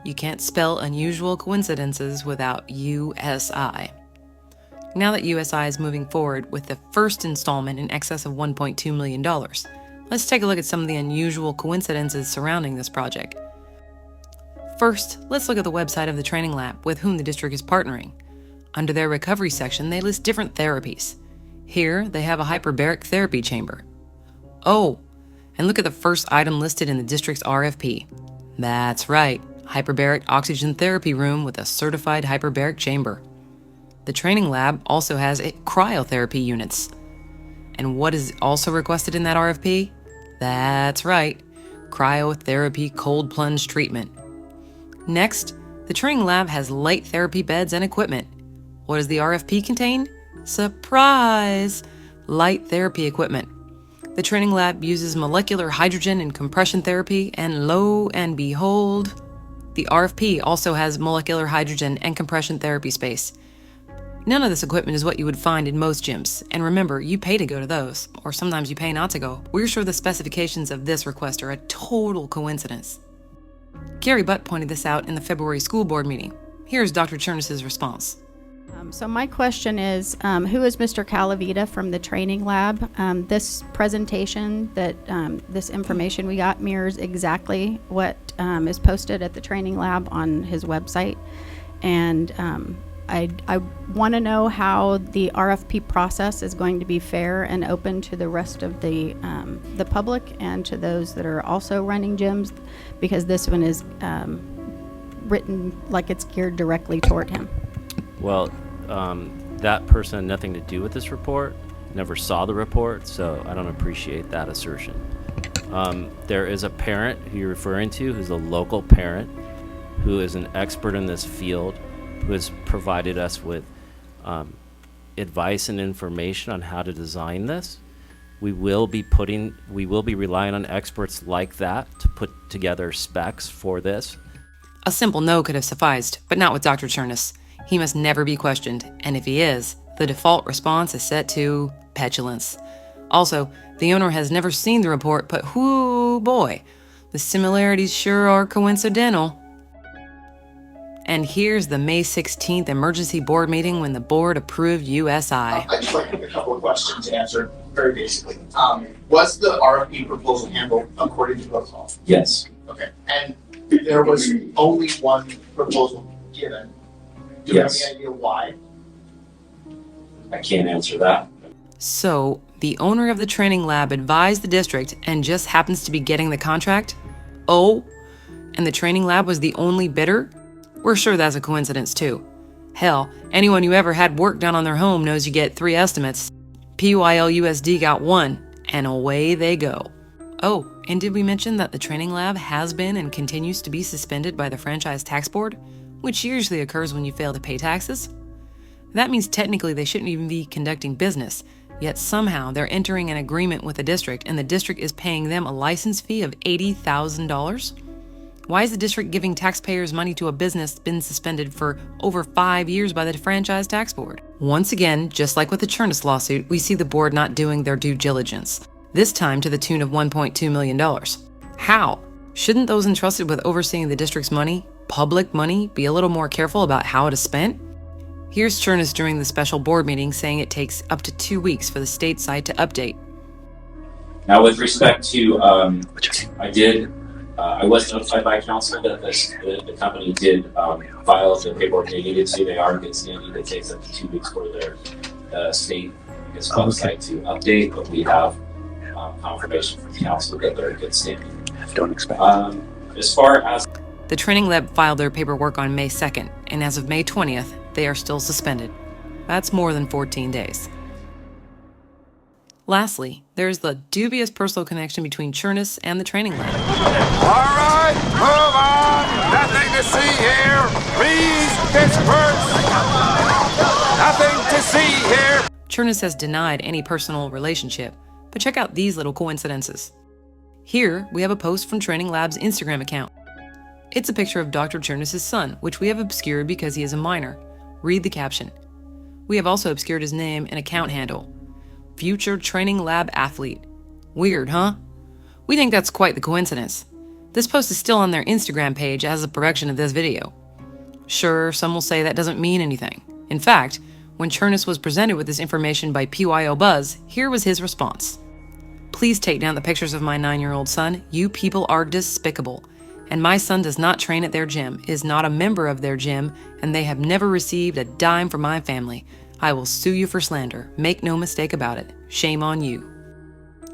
you can't spell unusual coincidences without USI. Now that USI is moving forward with the first installment in excess of $1.2 million, let's take a look at some of the unusual coincidences surrounding this project. First, let's look at the website of the Treigning Lab with whom the district is partnering. Under their recovery section, they list different therapies. Here, they have a hyperbaric therapy chamber. Oh, and look at the first item listed in the district's RFP. That's right, hyperbaric oxygen therapy room with a certified hyperbaric chamber. The Treigning Lab also has cryotherapy units. And what is also requested in that RFP? That's right, cryotherapy cold plunge treatment. Next, the Treigning Lab has light therapy beds and equipment. What does the RFP contain? Surprise! Light therapy equipment. The Treigning Lab uses molecular hydrogen and compression therapy, and lo and behold, the RFP also has molecular hydrogen and compression therapy space. None of this equipment is what you would find in most gyms, and remember, you pay to go to those, or sometimes you pay not to go. We're sure the specifications of this request are a total coincidence. Gary Butt pointed this out in the February school board meeting. Here's Dr. Chernus's response. So my question is, who is Mr. Calavita from the Treigning Lab? This presentation, this information we got mirrors exactly what is posted at the Treigning Lab on his website. And I want to know how the RFP process is going to be fair and open to the rest of the public and to those that are also running gyms, because this one is written like it's geared directly toward him. Well, that person had nothing to do with this report, never saw the report, so I don't appreciate that assertion. There is a parent who you're referring to who's a local parent who is an expert in this field, who has provided us with advice and information on how to design this. We will be relying on experts like that to put together specs for this. A simple no could have sufficed, but not with Dr. Chernus. He must never be questioned, and if he is, the default response is set to petulance. Also, the owner has never seen the report, but whoo boy, the similarities sure are coincidental. And here's the May 16th emergency board meeting when the board approved USI. I'd just like to make a couple of questions answered very basically. Was the RFP proposal handled according to protocol? Yes. Okay, and there was only one proposal given. Do you have any idea why? I can't answer that. So, the owner of the Treigning Lab advised the district and just happens to be getting the contract? Oh, and the Treigning Lab was the only bidder? We're sure that's a coincidence too. Hell, anyone who ever had work done on their home knows you get 3 estimates. PYLUSD got 1, and away they go. Oh, and did we mention that the Treigning Lab has been and continues to be suspended by the Franchise Tax Board, which usually occurs when you fail to pay taxes? That means technically they shouldn't even be conducting business, yet somehow they're entering an agreement with the district and the district is paying them a license fee of $80,000? Why is the district giving taxpayers money to a business that's been suspended for over 5 years by the Franchise Tax Board? Once again, just like with the Chernus lawsuit, we see the board not doing their due diligence, this time to the tune of $1.2 million. How? Shouldn't those entrusted with overseeing the district's money, public money, be a little more careful about how it is spent? Here's Chernus during the special board meeting saying it takes up to 2 weeks for the state side to update. Now, with respect to, I was notified by council that the company did file the paperwork they needed to. They are in good standing. It takes up to 2 weeks for their state website to update, but we have confirmation from council that they're in good standing. Don't expect. As far as The Treigning Lab filed their paperwork on May 2nd, and as of May 20th, they are still suspended. That's more than 14 days. Lastly, there's the dubious personal connection between Chernus and the Treigning Lab. All right, move on. Nothing to see here. Please disperse. Nothing to see here. Chernus has denied any personal relationship, but check out these little coincidences. Here, we have a post from Treigning Lab's Instagram account. It's a picture of Dr. Chernus' son, which we have obscured because he is a minor. Read the caption. We have also obscured his name and account handle. Future Treigning Lab athlete. Weird, huh? We think that's quite the coincidence. This post is still on their Instagram page as a production of this video. Sure, some will say that doesn't mean anything. In fact, when Chernus was presented with this information by PYO Buzz, here was his response. Please take down the pictures of my 9-year-old son. You people are despicable. And my son does not train at their gym, is not a member of their gym, and they have never received a dime from my family. I will sue you for slander. Make no mistake about it. Shame on you.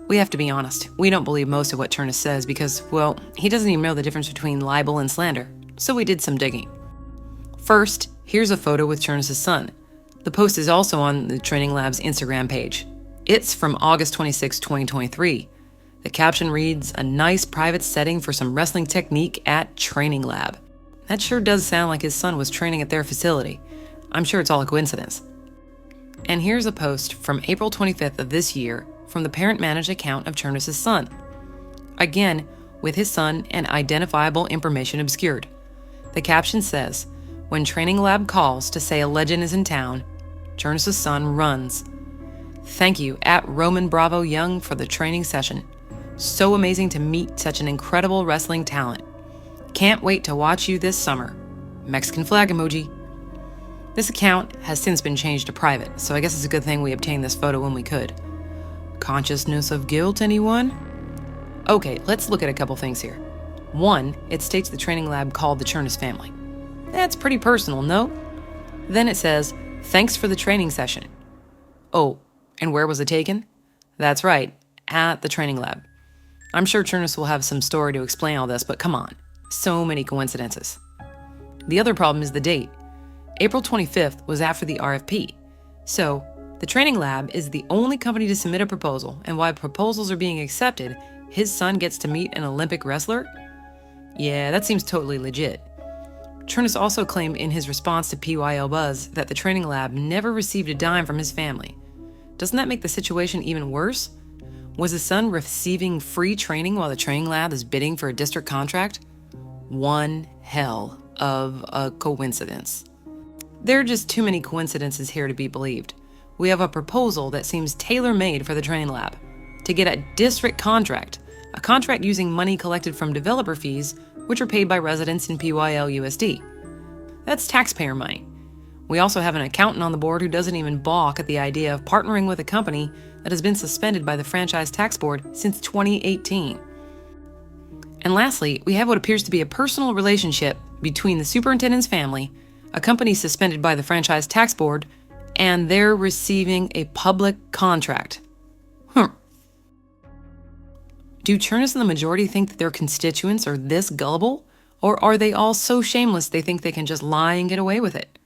We have to be honest. We don't believe most of what Chernus says because, well, he doesn't even know the difference between libel and slander. So we did some digging. First, here's a photo with Chernus' son. The post is also on the Treigning Lab's Instagram page. It's from August 26, 2023. The caption reads, "A nice private setting for some wrestling technique at Treigning Lab." That sure does sound like his son was training at their facility. I'm sure it's all a coincidence. And here's a post from April 25th of this year from the parent-managed account of Chernus' son. Again, with his son and identifiable information obscured. The caption says, "When Treigning Lab calls to say a legend is in town, Chernus' son runs. Thank you at Roman Bravo Young for the training session. So amazing to meet such an incredible wrestling talent. Can't wait to watch you this summer. Mexican flag emoji." This account has since been changed to private, so I guess it's a good thing we obtained this photo when we could. Consciousness of guilt, anyone? Okay, let's look at a couple things here. One, it states the Treigning Lab called the Chernus family. That's pretty personal, no? Then it says, "Thanks for the training session." Oh, and where was it taken? That's right, at the Treigning Lab. I'm sure Chernus will have some story to explain all this, but come on, so many coincidences. The other problem is the date. April 25th was after the RFP. So, the Treigning Lab is the only company to submit a proposal, and while proposals are being accepted, his son gets to meet an Olympic wrestler? Yeah, that seems totally legit. Chernus also claimed in his response to PYO Buzz that the Treigning Lab never received a dime from his family. Doesn't that make the situation even worse? Was his son receiving free training while the Treigning Lab is bidding for a district contract? One hell of a coincidence. There are just too many coincidences here to be believed. We have a proposal that seems tailor-made for the Treigning Lab to get a district contract, a contract using money collected from developer fees, which are paid by residents in PYL USD. That's taxpayer money. We also have an accountant on the board who doesn't even balk at the idea of partnering with a company that has been suspended by the Franchise Tax Board since 2018. And lastly, we have what appears to be a personal relationship between the superintendent's family, a company suspended by the Franchise Tax Board, and they're receiving a public contract. Do Chernus and the majority think that their constituents are this gullible? Or are they all so shameless they think they can just lie and get away with it?